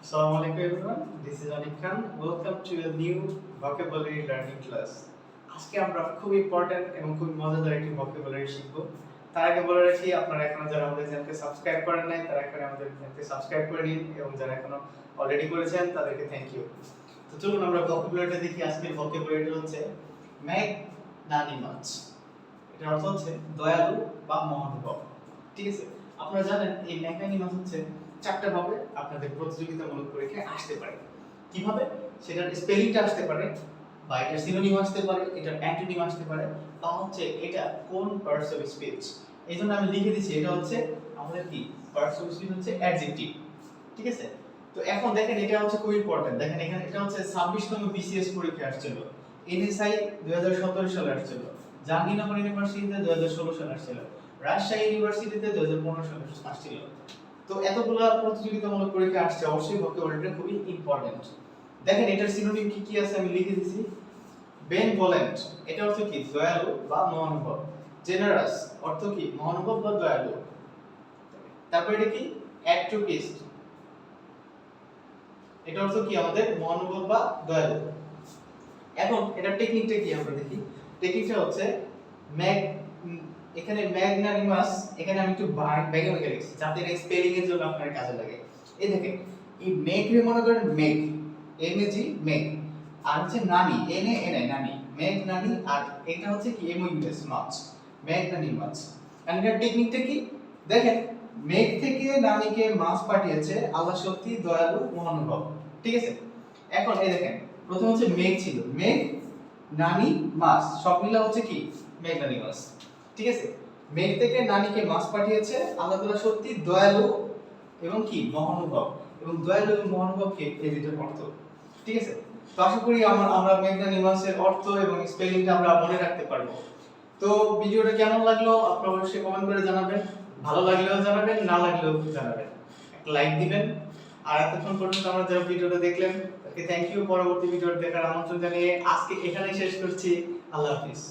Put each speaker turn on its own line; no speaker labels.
Assalamualaikum everyone, this is Anik Khan. Welcome to a new vocabulary learning class. আজকে আমরা খুব important এবং খুব মজাদার একটি vocabulary শিখব। তার আগে বলে রাখি, আপনারা এখনো যারা আমাদের চ্যানেলকে সাবস্ক্রাইব করেন নাই তারা এখন আমাদের চ্যানেলকে সাবস্ক্রাইব করে নিন, এবং যারা এখনো অলরেডি করেছেন তাদেরকে থ্যাংক ইউ। তো চলুন আমরা vocabularyটা দেখি। আজকের vocabularyটা হচ্ছে magnanimous। এটার অর্থ হচ্ছে দয়ালু বা মহানুভব। ঠিক আছে, আপনারা জানেন এই magnanimous হচ্ছে চারটা ভাবে আপনাদের প্রতিযোগিতামূলক পরীক্ষায় আসতে পারে। কিভাবে? সেটার স্পেলিংটা আসতে পারে, বা এটার সিনোনিম আসতে পারে, এটার অ্যান্টোনিম আসতে পারে, বা হচ্ছে এটা কোন পার্টস অফ স্পিচ। এইজন্য আমি লিখে দিয়েছি এটা হচ্ছে আমাদের কি পার্টস অফ স্পিচ হচ্ছে অ্যাডজেক্টিভ। ঠিক আছে, তো এখন দেখেন এটা হচ্ছে খুব ইম্পর্টেন্ট। দেখেন এখানে এটা হচ্ছে 26তম বিসিএস পরীক্ষা আসছিল, এনএসআই 2017 সালে আসছিল, জাহাঙ্গীরনগর ইউনিভার্সিটিতে 2016 সালে আসছিল, রাজশাহী ইউনিভার্সিটিতে 2015 সালে আসছিল। তো এতগুলো প্রতিযোগিতামূলক পরীক্ষা আসছে, অবশ্যই ভোকাবুলারিটা খুবই ইম্পর্টেন্ট। দেখেন এটার সিনোনিম কি কি আছে আমি লিখে দিয়েছি। বেনভোলেন্ট এটা অর্থ কি দয়ালু বা মহানুভব। জেনারাস অর্থ কি মহানুভব বা দয়ালু। তারপর এটা কি অ্যাট্রোপিস্ট, এটা অর্থ কি আমাদের মহানুভব বা দয়ালু। এখন এটা টেকনিকটা কি আমরা দেখি। টেকনিকটা হচ্ছে এখানে ম্যাগনানিমাস, এখানে আমি একটু ব্যাগে লিখছি যাতে এটা স্পেলিং এর জন্য আপনার কাজে লাগে। এই দেখেন এই মেক রে মনে করেন mag, M A G mag, আর হচ্ছে নানি এন এ এন আই নানি, মেক নানি, আর এটা হচ্ছে কি এম ও ইউ এস মাছ, ম্যাগনানিমাস। এন্ড এর টেকনিকটা কি দেখেন, মেক থেকে নানিকে মাছ পাঠিয়েছে আল্লাহ সত্যি দয়ালু মহানুভব। ঠিক আছে, এখন এই দেখেন প্রথম হচ্ছে মেক ছিল, মেক নানি মাছ সব মিলা হচ্ছে কি ম্যাগনানিমাস। ঠিক আছে, মেঘ থেকে নানিকে মাছ পাঠিয়েছে আল্লাহ তাআলা সত্যি দয়ালু এবং কি মহানুভব, এবং দয়ালু এবং মহানুভব কে এই দুটোর অর্থ। ঠিক আছে, তো আশা করি আমরা ম্যাগনানিমাসের অর্থ এবং স্পেলিংটা আমরা মনে রাখতে পারবো। তো ভিডিওটা কেমন লাগলো আপনারা অবশ্যই কমেন্ট করে জানাবেন, ভালো লাগলেও জানাবেন, না লাগলেও জানাবেন, একটা লাইক দিবেন। আর এতক্ষণ পর্যন্ত আমরা যারা ভিডিওটা দেখলেন তাদেরকে থ্যাংক ইউ। পরবর্তী ভিডিও দেখার আমন্ত্রণ জানিয়ে আজকে এখানেই শেষ করছি। আল্লাহ হাফেজ।